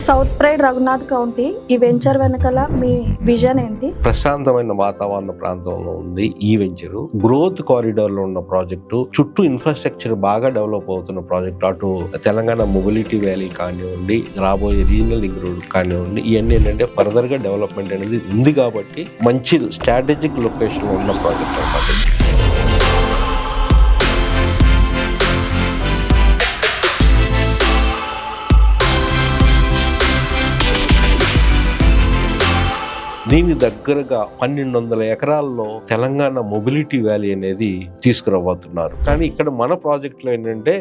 South pride Raghunath county ఈ venture వెనకాల మీ vision ఏంటి? ప్రశాంతమైన వాతావరణ ప్రాంతంలో ఉంది ఈ వెంచర్. గ్రోత్ కారిడార్ లో ఉన్న ప్రాజెక్టు, చుట్టూ ఇన్ఫ్రాస్ట్రక్చర్ బాగా డెవలప్ అవుతున్న ప్రాజెక్టు. అటు తెలంగాణ మొబిలిటీ వ్యాలీ కానివ్వండి, రాబోయే రీజనల్ లింక్ రోడ్ కానివ్వండి, ఇవన్నీ ఏంటంటే ఫర్దర్ గా డెవలప్మెంట్ అనేది ఉంది కాబట్టి మంచి స్ట్రాటజిక్ లొకేషన్ లో ఉన్న ప్రాజెక్ట్ అన్నమాట. దీని దగ్గరగా 1200 ఎకరాల్లో తెలంగాణ మొబిలిటీ వ్యాలీ అనేది తీసుకురాబోతున్నారు. కానీ ఇక్కడ మన ప్రాజెక్ట్ లో ఏంటంటే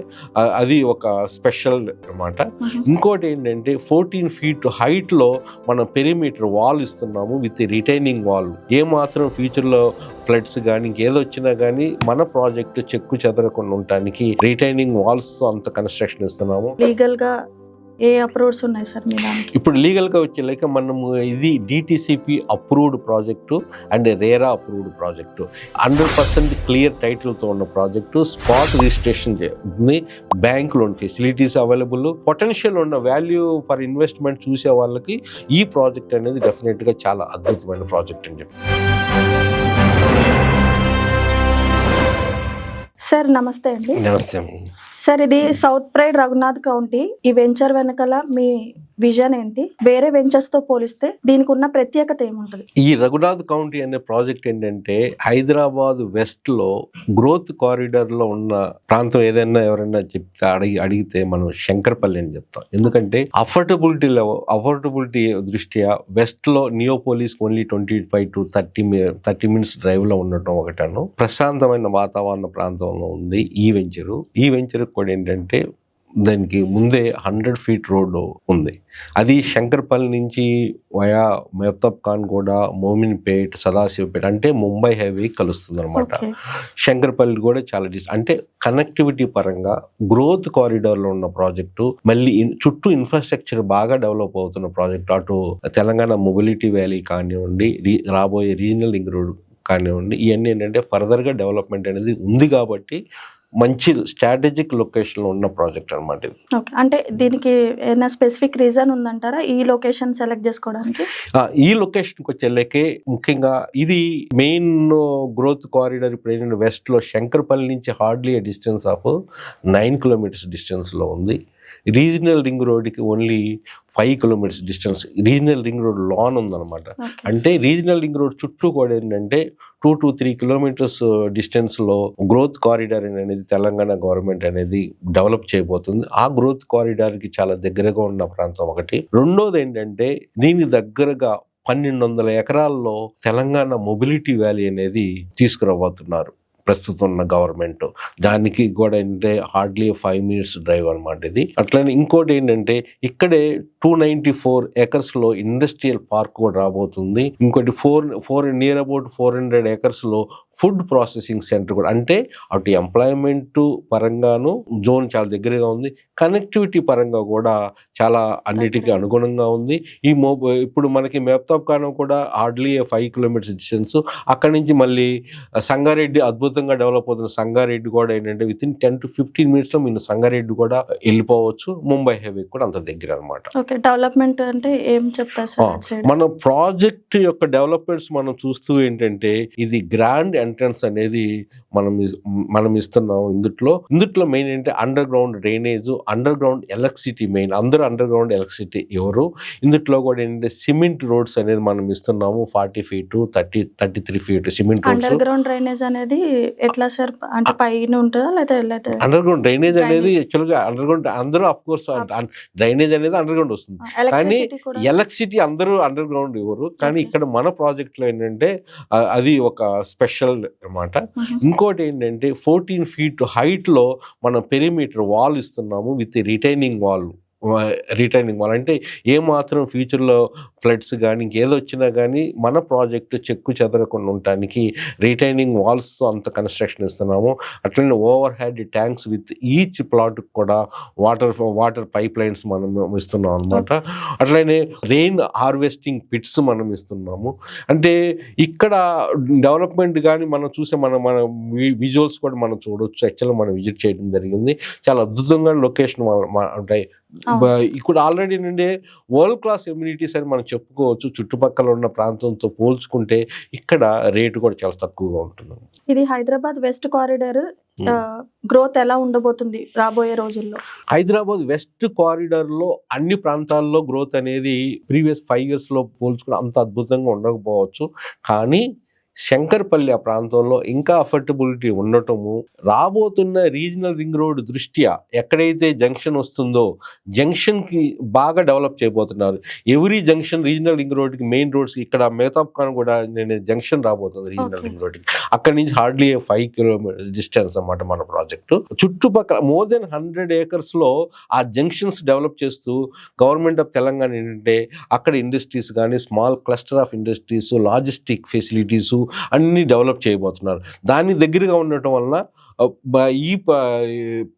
అది ఒక స్పెషల్ అన్నమాట. ఇంకోటి ఏంటంటే 14 feet హైట్ లో మనం పెరిమీటర్ వాల్ ఇస్తున్నాము విత్ రిటైనింగ్ వాల్. ఏ మాత్రం ఫ్యూచర్ లో ఫ్లడ్స్ కానీ ఇంకేదో వచ్చినా కానీ మన ప్రాజెక్ట్ చెక్కు చెదరకుండా ఉండటానికి రిటైనింగ్ వాల్స్ తో అంత కన్స్ట్రక్షన్ ఇస్తున్నాము. లీగల్ గా ఏ అప్రూవ్స్ ఉన్నాయి సార్ మీ దానికి? ఇప్పుడు లీగల్ గా వచ్చే మనము ఇది DTCP approved project and RERA approved project. 100% clear title తో ఉన్న ప్రాజెక్టు. స్పాట్ రిజిస్ట్రేషన్ ఉంది, bank loan facilities available. Potential ఉన్న వాల్యూ ఫర్ ఇన్వెస్ట్మెంట్ చూసే వాళ్ళకి ఈ ప్రాజెక్ట్ అనేది డెఫినెట్ గా చాలా అద్భుతమైన ప్రాజెక్ట్ అని చెప్పి. సార్ నమస్తే అండి. నమస్తే సార్, ఇది సౌత్ ప్రైడ్ రఘునాథ్ కౌంటీ ఈ వెంచర్ వెనకాల మీ విజన్ ఏంటి? వేరే వెంచర్స్ తో పోలిస్తే దీనికి ఉన్న ప్రత్యేకత ఏముంటది? ఈ రఘునాథ్ కౌంటీ అనే ప్రాజెక్ట్ ఏంటంటే హైదరాబాద్ వెస్ట్ లో గ్రోత్ కారిడార్ లో ఉన్న ప్రాంతం. ఏదైనా ఎవరైనా చెప్తే అడిగితే మనం శంకర్పల్లి అని చెప్తాం. ఎందుకంటే అఫోర్డబిలిటీ దృష్ట్యా వెస్ట్ లో Neopolis only 25 to 30 minutes drive లో ఉండటం ఒకటాను. ప్రశాంతమైన వాతావరణ ప్రాంతంలో ఉంది ఈ వెంచరు. ఈ వెంచర్ కూడా ఏంటంటే దానికి ముందే 100 feet రోడ్డు ఉంది. అది శంకర్పల్లి నుంచి వయా మెహతాబ్ ఖాన్ కూడా, మోమిన్పేట్, సదాశివపేట అంటే ముంబై హైవే కలుస్తుంది అనమాట. శంకర్పల్లి కూడా చాలా అంటే కనెక్టివిటీ పరంగా గ్రోత్ కారిడార్ లో ఉన్న ప్రాజెక్టు. మళ్ళీ చుట్టూ ఇన్ఫ్రాస్ట్రక్చర్ బాగా డెవలప్ అవుతున్న ప్రాజెక్టు. అటు తెలంగాణ మొబిలిటీ వ్యాలీ కానివ్వండి, రాబోయే రీజనల్ లింక్ రోడ్ కానివ్వండి, ఇవన్నీ ఏంటంటే ఫర్దర్ గా డెవలప్మెంట్ అనేది ఉంది కాబట్టి మంచి స్ట్రాటజిక్ లొకేషన్ లో ఉన్న ప్రాజెక్ట్ అనమాట ఇది. అంటే దీనికి ఏదైనా స్పెసిఫిక్ రీజన్ ఉందంటారా ఈ లొకేషన్ సెలెక్ట్ చేసుకోవడానికి? ఈ లొకేషన్కి వచ్చేళ్ళకే ముఖ్యంగా ఇది మెయిన్ గ్రోత్ కారిడార్. ఇప్పుడు ఏంటంటే వెస్ట్ లో శంకర్పల్లి నుంచి hardly distance of 9 kilometers distance లో ఉంది. రీజనల్ రింగ్ రోడ్కి only 5 kilometers distance. Regional ring road లాన్ ఉందన్నమాట. అంటే రీజనల్ రింగ్ రోడ్ చుట్టూ కూడా ఏంటంటే 2 to 3 kilometers డిస్టెన్స్ లో గ్రోత్ కారిడార్ అనేది తెలంగాణ గవర్నమెంట్ అనేది డెవలప్ చేయబోతుంది. ఆ గ్రోత్ కారిడార్ కి చాలా దగ్గరగా ఉన్న ప్రాంతం ఒకటి. రెండోది ఏంటంటే దీనికి దగ్గరగా 1200 ఎకరాల్లో తెలంగాణ మొబిలిటీ వ్యాలీ అనేది తీసుకురాబోతున్నారు ప్రస్తుతం ఉన్న గవర్నమెంట్. దానికి కూడా ఏంటంటే హార్డ్లీ 5 minutes డ్రైవ్ అనమాట ఇది. అట్లనే ఇంకోటి ఏంటంటే ఇక్కడే 294 acres లో ఇండస్ట్రియల్ పార్క్ కూడా రాబోతుంది. ఇంకోటి 400 acres లో ఫుడ్ ప్రాసెసింగ్ సెంటర్ కూడా. అంటే అటు ఎంప్లాయ్మెంట్ పరంగాను జోన్ చాలా దగ్గరగా ఉంది, కనెక్టివిటీ పరంగా కూడా చాలా అన్నిటికీ అనుగుణంగా ఉంది. ఇప్పుడు మనకి మెహతాబ్ ఖాన్ కూడా హార్డ్లీ 5 kilometers డిస్టెన్స్. అక్కడి నుంచి మళ్ళీ సంగారెడ్డి అద్భుతంగా డెవలప్ అవుతున్న సంగారెడ్డి కూడా ఏంటంటే వితిన్ 10 to 15 minutes లో మీరు సంగారెడ్డి కూడా వెళ్ళిపోవచ్చు. ముంబై హైవే కూడా అంత దగ్గర అనమాట. డెవలప్మెంట్ అంటే ఏం చెప్తారు సార్? మన ప్రాజెక్ట్ యొక్క డెవలప్మెంట్స్ మనం చూస్తూ ఏంటంటే ఇది గ్రాండ్ ఎంట్రన్స్ అనేది మనం ఇస్తున్నాం. ఇందుట్లో మెయిన్ ఏంటంటే under ground drainage, under ground electricity. Main అందరూ అండర్ గ్రౌండ్ ఎలక్ట్రిసిటీ ఎవరు. ఇందులో కూడా ఏంటంటే సిమెంట్ రోడ్స్ అనేది మనం ఇస్తున్నాము. 40 feet 33 feet cement roads. Under ground drainage అనేది ఎట్లా సార్? అంటే పైన ఉంటుందా లేదా? అండర్ గ్రౌండ్ డ్రైనేజ్ అనేది యాక్చువల్ గా అండర్ గ్రౌండ్ అందరూ ఆఫ్ కోర్స్ డ్రైనేజ్ అనేది అండర్ గ్రౌండ్ వస్తుంది. కానీ ఎలక్ట్రిసిటీ అందరూ అండర్ గ్రౌండ్ ఇవ్వరు. కానీ ఇక్కడ మన ప్రాజెక్ట్ లో ఏంటంటే అది ఒక స్పెషల్ అన్నమాట. ఇంకోటి ఏంటంటే 14 feet హైట్ లో మనం పెరిమీటర్ వాల్ ఇస్తున్నాము విత్ రిటైనింగ్ వాల్. అంటే ఏ మాత్రం ఫ్యూచర్ లో ఫ్లడ్స్ కానీ ఇంకేదో వచ్చినా కానీ మన ప్రాజెక్ట్ చెక్కు చెదరకుండా ఉండటానికి రిటైనింగ్ వాల్స్తో అంత కన్స్ట్రక్షన్ ఇస్తున్నాము. అట్లనే over head tanks with each plot కూడా వాటర్ పైప్ లైన్స్ మనం ఇస్తున్నాం అనమాట. అట్లనే రెయిన్ హార్వెస్టింగ్ పిట్స్ మనం ఇస్తున్నాము. అంటే ఇక్కడ డెవలప్మెంట్ కానీ మనం చూసే మన విజువల్స్ కూడా మనం చూడవచ్చు. యాక్చువల్గా మనం విజిట్ చేయడం జరిగింది. చాలా అద్భుతంగా లొకేషన్ ఉంటాయి. ఇక్కడ ఆల్రెడీ నుండి వరల్డ్ క్లాస్ ఎమ్యూనిటీస్ అని మనం చెప్పుకోవచ్చు. చుట్టుపక్కల ఉన్న ప్రాంతంతో పోల్చుకుంటే ఇక్కడ రేటు కూడా చాలా తక్కువగా ఉంటుంది. ఇది హైదరాబాద్ వెస్ట్ కారిడార్ గ్రోత్ ఎలా ఉండబోతుంది రాబోయే రోజుల్లో? హైదరాబాద్ వెస్ట్ కారిడార్లో అన్ని ప్రాంతాల్లో గ్రోత్ అనేది ప్రీవియస్ 5 yearsలో పోల్చుకుని అంత అద్భుతంగా ఉండకపోవచ్చు. కానీ శంకర్పల్లి ఆ ప్రాంతంలో ఇంకా అఫోర్డబిలిటీ ఉండటము, రాబోతున్న రీజనల్ రింగ్ రోడ్ దృష్ట్యా ఎక్కడైతే జంక్షన్ వస్తుందో జంక్షన్కి బాగా డెవలప్ చేయబోతున్నారు. ఎవ్రీ జంక్షన్ రీజనల్ రింగ్ రోడ్కి మెయిన్ రోడ్స్ ఇక్కడ మేతాబ్ ఖాన్ కూడా జంక్షన్ రాబోతుంది రీజనల్ రింగ్ రోడ్కి. అక్కడి నుంచి హార్డ్లీ 5 kilometers డిస్టెన్స్ అన్నమాట మన ప్రాజెక్టు. చుట్టుపక్కల మోర్ దెన్ 100 acresలో ఆ జంక్షన్స్ డెవలప్ చేస్తూ గవర్నమెంట్ ఆఫ్ తెలంగాణ ఏంటంటే అక్కడ ఇండస్ట్రీస్ కానీ small cluster of industries, logistic facilities అన్ని డెవలప్ చేయబోతున్నారు. దాని దగ్గరగా ఉండటం వలన ఈ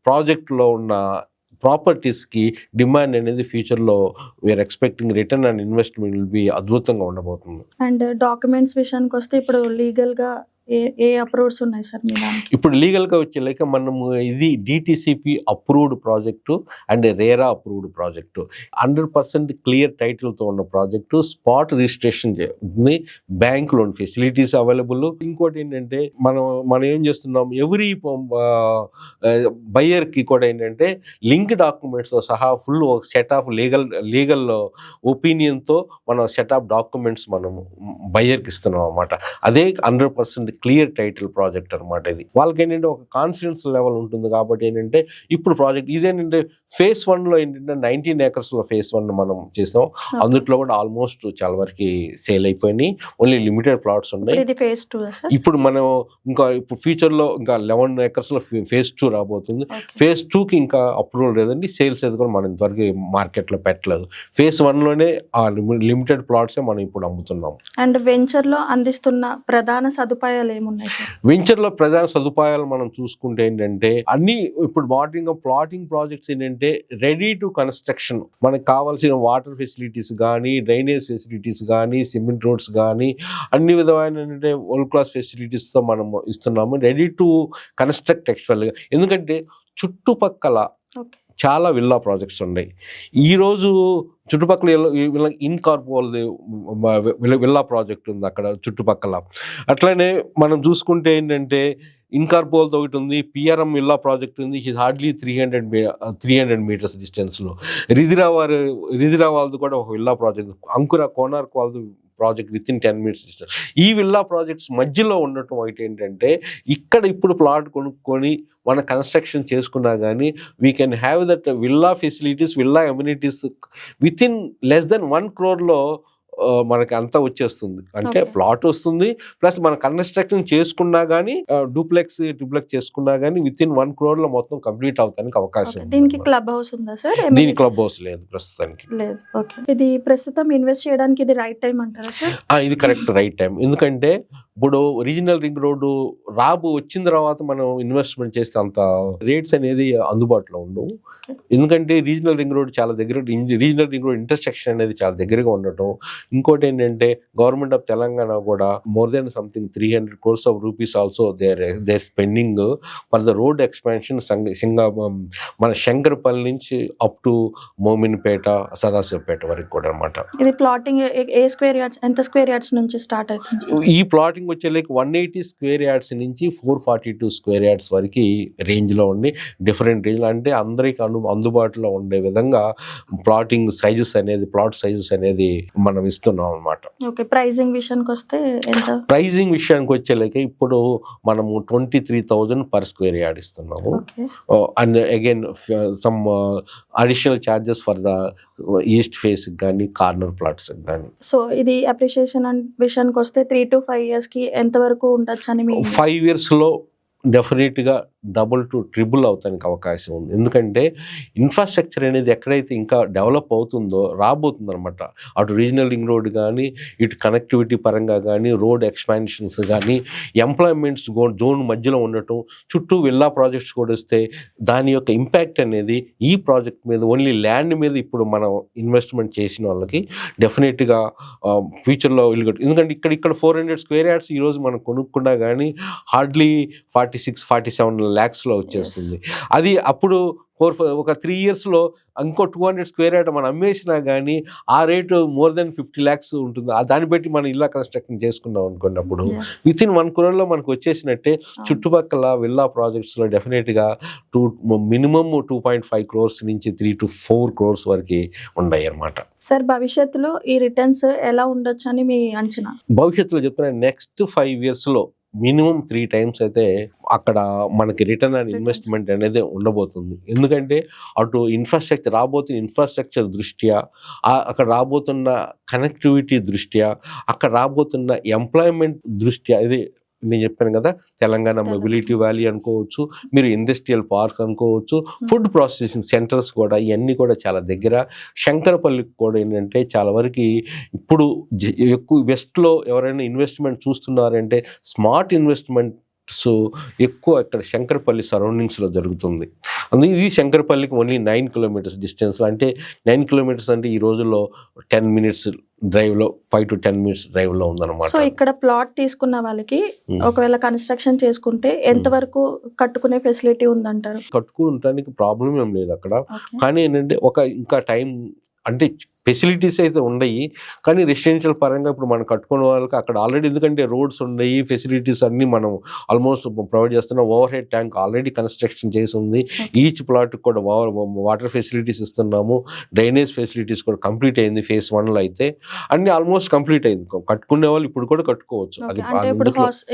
ప్రాజెక్ట్లో ఉన్న ప్రాపర్టీస్కి డిమాండ్ అనేది ఫ్యూచర్లో we're expecting return and investment will be అద్భుతంగా ఉండబోతుంది. అండ్ డాక్యుమెంట్స్ విషయానికి వస్తే ఇప్పుడు లీగల్గా ఏ అప్రూవ్స్ ఉన్నాయి సార్ మీ దానికి? ఇప్పుడు లీగల్గా వచ్చేలాక మనము ఇది DTCP approved project and RERA approved project. 100% clear టైటిల్తో ఉన్న ప్రాజెక్టు. స్పాట్ రిజిస్ట్రేషన్ ఉంది, బ్యాంక్ లోన్ ఫెసిలిటీస్ అవైలబుల్. ఇంకోటి ఏంటంటే మనం ఏం చేస్తున్నాం, ఎవ్రీ బయ్యర్కి కూడా ఏంటంటే లింక్ డాక్యుమెంట్స్తో సహా ఫుల్ సెట్ ఆఫ్ లీగల్ ఒపీనియన్తో మనం సెట్ ఆఫ్ డాక్యుమెంట్స్ మనం బయ్యర్కి ఇస్తున్నాం అన్నమాట. అదే 100% క్లియర్ టైటిల్ ప్రాజెక్ట్ అనమాట. ఇది వాళ్ళకి ఏంటంటే ఒక కాన్ఫిడెన్స్ లెవెల్ ఉంటుంది. కాబట్టి ఏంటంటే ఇప్పుడు ప్రాజెక్ట్ ఇదేంటంటే ఫేజ్ 1లో ఏంటంటే 19 acresలో ఫేజ్ 1 మనం చేసాం. అందుట్లో కూడా ఆల్మోస్ట్ చాలా వరకు సేల్ అయిపోయినాయి. ఓన్లీ లిమిటెడ్ ప్లాట్స్ ఉన్నాయి. ఇప్పుడు మనం ఇప్పుడు ఫ్యూచర్లో ఇంకా 11 acresలో ఫేజ్ 2 రాబోతుంది. ఫేజ్ 2కి ఇంకా అప్రూవల్ లేదండి. సేల్స్ అది కూడా మనం ఇంతవరకు మార్కెట్లో పెట్టలేదు. ఫేజ్ 1లోనే ఆ లిమిటెడ్ ప్లాట్సే మనం ఇప్పుడు అమ్ముతున్నాం. అండ్ వెంచర్లో అందిస్తున్న ప్రధాన సదుపాయాలు ఏమున్నాయి సార్? వెంచర్లో ప్రధాన సదుపాయాలు మనం చూసుకుంటే ఏంటంటే అన్ని ఇప్పుడు ప్లాటింగ్ ప్రాజెక్ట్స్ ఏంటంటే రెడీ టు కన్స్ట్రక్షన్. మనకు కావాల్సిన వాటర్ ఫెసిలిటీస్ కానీ, డ్రైనేజ్ ఫెసిలిటీస్ కానీ, సిమెంట్ రోడ్స్ కానీ అన్ని విధమైన వరల్డ్ క్లాస్ ఫెసిలిటీస్తో మనం ఇస్తున్నాము. రెడీ టు కన్స్ట్రక్ట్ యాక్చువల్గా. ఎందుకంటే చుట్టుపక్కల చాలా విల్లా ప్రాజెక్ట్స్ ఉన్నాయి. ఈరోజు చుట్టుపక్కల ఇన్కార్పోల్ విల్లా ప్రాజెక్ట్ ఉంది అక్కడ చుట్టుపక్కల. అట్లనే మనం చూసుకుంటే ఏంటంటే ఇన్కార్పోల్తో ఒకటి ఉంది, పిఆర్ఎం విల్లా ప్రాజెక్ట్ ఉంది. ఇది హార్డ్లీ 300 meters డిస్టెన్స్లో. రిదిరా వాళ్ళది కూడా ఒక విల్లా ప్రాజెక్ట్. అంకుర కోనార్క్ వాళ్ళది project with in 10 minutes distance. ఈ విల్లా ప్రాజెక్ట్స్ మధ్యలో ఉండటం ఒకటి ఏంటంటే ఇక్కడ ఇప్పుడు ప్లాట్ కొనుక్కొని మన కన్స్ట్రక్షన్ చేసుకున్నా కానీ we can have that villa facilities, villa amenities with in less than 1 crore మనకి అంతా వచ్చేస్తుంది. అంటే ప్లాట్ వస్తుంది ప్లస్ మన కన్స్ట్రక్షన్ చేసుకున్నా కానీ డూప్లెక్స్ చేసుకున్నా కానీ విత్ ఇన్ 1 crore మొత్తం కంప్లీట్ అవడానికి అవకాశం. దీనికి క్లబ్ హౌస్ ఉందా సార్? దీనికి క్లబ్ హౌస్ లేదు ప్రస్తుతానికి. లేదు. ఓకే. ఇది ప్రస్తుతం ఇన్వెస్ట్ చేయడానికి ఇది రైట్ టైం అంటారా సార్? ఇది కరెక్ట్ రైట్ టైం. ఎందుకంటే ఇప్పుడు రీజనల్ రింగ్ రోడ్డు వచ్చిన తర్వాత మనం ఇన్వెస్ట్మెంట్ చేస్తే అంత రేట్స్ అనేది అందుబాటులో ఉండవు. ఎందుకంటే రీజనల్ రింగ్ రోడ్ చాలా రీజనల్ రింగ్ రోడ్ ఇంటర్సెక్షన్ అనేది చాలా దగ్గరగా ఉండటం. ఇంకోటి ఏంటంటే గవర్నమెంట్ ఆఫ్ తెలంగాణ కూడా more than something 300 crores of rupees also they spending for the road expansion మన శంకర్పల్లి నుంచి అప్ టు మోమిన్పేట, సదాశివపేట వరకు కూడా అనమాట. ఇది ప్లాటింగ్ ఎంత స్క్వేర్ యార్డ్స్ నుంచి స్టార్ట్ అవుతుంది? ఈ ప్లాటింగ్ వచ్చేలాక 180 square yards నుంచి 442 square yards వరకు రేంజ్లో ఉండి డిఫరెంట్ రేంజ్ అంటే అందరికి అందుబాటులో ఉండే విధంగా ప్లాట్ సైజెస్ అనేది మనం ఇస్తున్నాం అనమాట. ఓకే. ప్రైజింగ్ విషయానికి వస్తే ఎంత? ప్రైజింగ్ విషయానికి వచ్చేలాక ఇప్పుడు మనము 23,000 per square yard ఇస్తున్నాము. And again some additional charges for the east face కానీ కార్నర్ ప్లాట్స్ కానీ. సో ఇది అప్రిషియేషన్ విషయానికి వస్తే 3 to 5 years కి ఎంత వరకు ఉండొచ్చు అని? 5 yearsలో డెఫినెట్గా డబుల్ టు ట్రిపుల్ అవుతానికి అవకాశం ఉంది. ఎందుకంటే ఇన్ఫ్రాస్ట్రక్చర్ అనేది ఎక్కడైతే ఇంకా డెవలప్ అవుతుందో రాబోతుంది అనమాట. అటు రీజనల్ రింగ్ రోడ్ కానీ, ఇటు కనెక్టివిటీ పరంగా కానీ, రోడ్ ఎక్స్పాన్షన్స్ కానీ, ఎంప్లాయ్మెంట్స్ జోన్ మధ్యలో ఉండటం, చుట్టూ విల్లా ప్రాజెక్ట్స్ కూడా వస్తే దాని యొక్క ఇంపాక్ట్ అనేది ఈ ప్రాజెక్ట్ మీద, ఓన్లీ ల్యాండ్ మీద ఇప్పుడు మనం ఇన్వెస్ట్మెంట్ చేసిన వాళ్ళకి డెఫినెట్గా ఫ్యూచర్లో ఎందుకంటే ఇక్కడ 400 స్క్వేర్ యార్డ్స్ ఈరోజు మనం కొనుక్కున్నా కానీ హార్డ్లీ 46-47 lakhsలో వచ్చేస్తుంది. అది అప్పుడు ఒక 3 yearsలో ఇంకో 200 స్క్వేర్ యార్డ్ మనం అమ్మేసినా కానీ ఆ రేటు more than 50 lakhs ఉంటుంది. దాన్ని బట్టి మనం ఇల్లా కన్స్ట్రక్షన్ చేసుకున్నాం అనుకున్నప్పుడు వితిన్ 1 crore మనకు వచ్చేసినట్టే. చుట్టుపక్కల విల్లా ప్రాజెక్ట్స్లో డెఫినెట్గా మినిమమ్ 2.5 crores నుంచి 3 to 4 crores వరకు ఉన్నాయి అన్నమాట. సార్, భవిష్యత్తులో ఈ రిటర్న్స్ ఎలా ఉండొచ్చు అని మీ అంచనా? భవిష్యత్తులో చెప్తున్నా నెక్స్ట్ 5 yearsలో మినిమం 3 times అయితే అక్కడ మనకి రిటర్న్ అండ్ ఇన్వెస్ట్మెంట్ అనేది ఉండబోతుంది. ఎందుకంటే అటు ఇన్ఫ్రాస్ట్రక్చర్ దృష్ట్యా, అక్కడ రాబోతున్న కనెక్టివిటీ దృష్ట్యా, అక్కడ రాబోతున్న ఎంప్లాయ్మెంట్ దృష్ట్యా, ఇది నేను చెప్పాను కదా, తెలంగాణ మొబిలిటీ వ్యాలీ అనుకోవచ్చు, మీరు ఇండస్ట్రియల్ పార్క్ అనుకోవచ్చు, ఫుడ్ ప్రాసెసింగ్ సెంటర్స్ కూడా, ఇవన్నీ కూడా చాలా దగ్గర. శంకరపల్లికి కూడా ఏంటంటే చాలా వరకు ఇప్పుడు ఎక్కువ వెస్ట్లో ఎవరైనా ఇన్వెస్ట్మెంట్ చూస్తున్నారంటే స్మార్ట్ ఇన్వెస్ట్మెంట్ ఎక్కువ ఇక్కడ శంకరపల్లి సరౌండింగ్స్లో జరుగుతుంది. అందుకే ఇది శంకరపల్లికి ఓన్లీ 9 kilometers డిస్టెన్స్. అంటే 9 kilometers అంటే ఈ రోజుల్లో 10 minutes డ్రైవ్లో, 5 to 10 minutes డ్రైవ్లో ఉందన్నమాట. సో ఇక్కడ ప్లాట్ తీసుకున్న వాళ్ళకి ఒకవేళ కన్స్ట్రక్షన్ చేసుకుంటే ఎంతవరకు కట్టుకునే ఫెసిలిటీ ఉందంటారు? కట్టుకుంటానికి ప్రాబ్లం ఏం లేదు అక్కడ. కానీ ఏంటంటే ఇంకా టైం అంటే ఫెసిలిటీస్ అయితే ఉన్నాయి, కానీ రెసిడెన్షియల్ పరంగా ఇప్పుడు మనం కట్టుకునే వాళ్ళకి అక్కడ ఆల్రెడీ, ఎందుకంటే రోడ్స్ ఉన్నాయి, ఫెసిలిటీస్ అన్నీ మనం ఆల్మోస్ట్ ప్రొవైడ్ చేస్తున్నాం. Over head tank already construction చేసి ఉంది. ఈచ్ ప్లాట్కి కూడా వాటర్ ఫెసిలిటీస్ ఇస్తున్నాము. డ్రైనేజ్ ఫెసిలిటీస్ కూడా కంప్లీట్ అయింది. phase 1లో అయితే అన్ని ఆల్మోస్ట్ కంప్లీట్ అయింది. కట్టుకునే వాళ్ళు ఇప్పుడు కూడా కట్టుకోవచ్చు. అది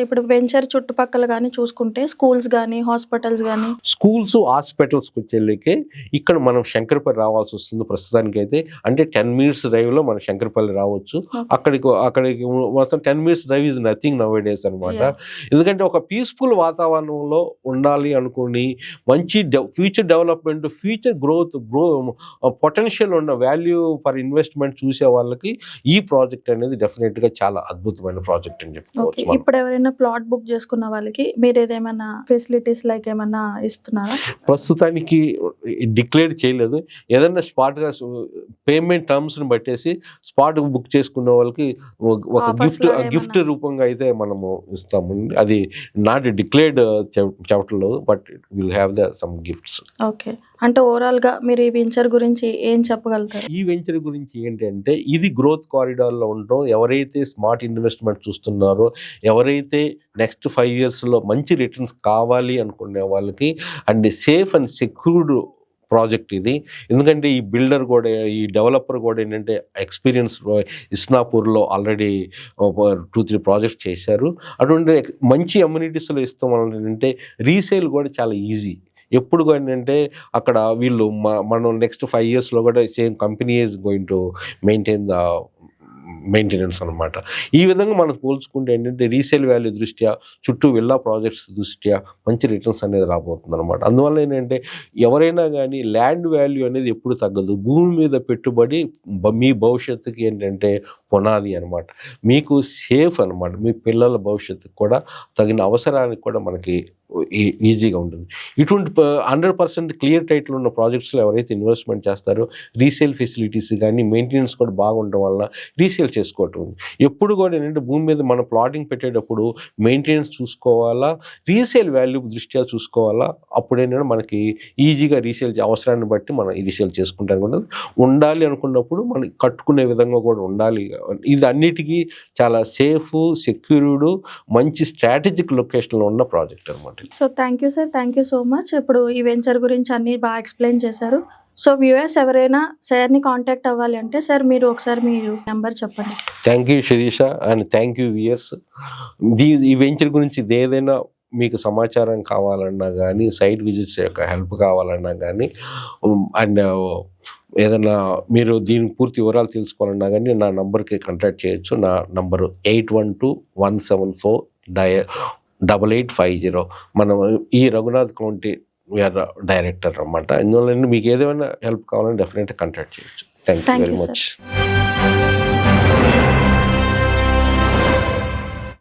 ఇప్పుడు వెంచర్ చుట్టుపక్కల కానీ చూసుకుంటే స్కూల్స్ కానీ, హాస్పిటల్స్ కానీ, స్కూల్స్, హాస్పిటల్స్కి వచ్చేళ్ళకే ఇక్కడ మనం శంకరపల్లి రావాల్సి వస్తుంది ప్రస్తుతానికి అయితే. అంటే 10 minutes డ్రైవ్లో మనం శంకరపల్లి రావచ్చు. అక్కడికి మొత్తం 10 minutes drive is nothing now days అనమాట. ఎందుకంటే ఒక పీస్ఫుల్ వాతావరణంలో ఉండాలి అనుకుని, మంచి future development, future growth, potential ఉన్న వాల్యూ ఫర్ ఇన్వెస్ట్మెంట్ చూసే వాళ్ళకి ఈ ప్రాజెక్ట్ అనేది డెఫినెట్గా చాలా అద్భుతమైన ప్రాజెక్ట్ అని చెప్పుకోవచ్చు. ఇప్పుడు ఎవరైనా ప్లాట్ బుక్ చేసుకున్న వాళ్ళకి మీరు ఏదేమైనా ఫెసిలిటీస్ లైక్ ఏమైనా ఇస్తున్నారా? ప్రస్తుతానికి డిక్లేర్ చేయలేదు. ఏదైనా స్పాట్గా పేమెంట్ టర్మ్స్ని బట్టేసి స్పాట్ బుక్ చేసుకున్న వాళ్ళకి ఒక గిఫ్ట్ రూపంగా అయితే మనము ఇస్తాము. అది నాట్ డిక్లేర్డ్ చెప్పట్లేదు, but will have some gifts. Okay, అంటే ఓవరాల్ గా మీరు ఈ వెంచర్ గురించి ఏం చెప్పగలుగుతారు? ఈ వెంచర్ గురించి ఏంటంటే ఇది గ్రోత్ కారిడార్లో ఉండడం, ఎవరైతే స్మార్ట్ ఇన్వెస్ట్మెంట్ చూస్తున్నారో, ఎవరైతే నెక్స్ట్ 5 yearsలో మంచి రిటర్న్స్ కావాలి అనుకునే వాళ్ళకి and safe and secured project ఇది. ఎందుకంటే ఈ బిల్డర్ కూడా, ఈ డెవలపర్ కూడా ఏంటంటే ఎక్స్పీరియన్స్ ఇస్నాపూర్లో ఆల్రెడీ 2-3 ప్రాజెక్ట్స్ చేశారు. అటువంటి మంచి అమ్యూనిటీస్లో ఇస్తాం వల్ల ఏంటంటే రీసేల్ కూడా చాలా ఈజీ. ఎప్పుడు ఏంటంటే అక్కడ వీళ్ళు మనం నెక్స్ట్ 5 yearsలో కూడా same company is going to maintenance అనమాట. ఈ విధంగా మనం పోల్చుకుంటే ఏంటంటే రీసేల్ వాల్యూ దృష్ట్యా, చుట్టూ విల్లా ప్రాజెక్ట్స్ దృష్ట్యా మంచి రిటర్న్స్ అనేది రాబోతుంది అనమాట. అందువల్ల ఏంటంటే ఎవరైనా కానీ ల్యాండ్ వాల్యూ అనేది ఎప్పుడు తగ్గదు. భూమి మీద పెట్టుబడి మీ భవిష్యత్తుకి ఏంటంటే పునాది అనమాట. మీకు సేఫ్ అనమాట. మీ పిల్లల భవిష్యత్తుకు కూడా తగిన అవసరానికి కూడా మనకి ఈజీగా ఉంటుంది. ఇటువంటి 100% క్లియర్ టైటిల్ ఉన్న ప్రాజెక్ట్స్లో ఎవరైతే ఇన్వెస్ట్మెంట్ చేస్తారో రీసేల్ ఫెసిలిటీస్ కానీ, మెయింటెనెన్స్ కూడా బాగుండటం వల్ల రీసేల్ చేసుకోవటం ఉంది. ఎప్పుడు కూడా ఏంటంటే భూమి మీద మనం ప్లాటింగ్ పెట్టేటప్పుడు మెయింటెనెన్స్ చూసుకోవాలా, రీసేల్ వాల్యూ దృష్ట్యా చూసుకోవాలా. అప్పుడేంటంటే మనకి ఈజీగా రీసేల్ అవసరాన్ని బట్టి మనం రీసేల్ చేసుకుంటాను. ఉండాలి అనుకున్నప్పుడు మనం కట్టుకునే విధంగా కూడా ఉండాలి. ఇది అన్నిటికీ చాలా సేఫ్, సెక్యూర్డ్, మంచి స్ట్రాటజిక్ లొకేషన్లో ఉన్న ప్రాజెక్ట్ అనమాట. So thank you sir, thank you so much. ఇప్పుడు ఈ వెంచర్ గురించి అన్ని బాగా ఎక్స్ప్లెయిన్ చేశారు. సో వ్యూవర్స్ ఎవరైనా సార్ని కాంటాక్ట్ అవ్వాలి అంటే సార్ మీరు ఒకసారి మీరు నెంబర్ చెప్పండి. Thank you Sirisha and thank you viewers. ఈ వెంచర్ గురించి ఏదైనా మీకు సమాచారం కావాలన్నా కానీ, సైట్ విజిట్స్ యొక్క హెల్ప్ కావాలన్నా కానీ, అండ్ ఏదైనా మీరు దీని పూర్తి వివరాలు తెలుసుకోవాలన్నా కానీ నా నంబర్కి కాంటాక్ట్ చేయొచ్చు. నా నంబరు 812174 8850. మనం ఈ రఘునాథ్ కౌంటీ వీఆర్ డైరెక్టర్ అనమాట. ఇందులో మీకు ఏదైనా హెల్ప్ కావాలని డెఫినెట్గా కాంటాక్ట్ చేయొచ్చు. Thank you Thank very you, sir. Much.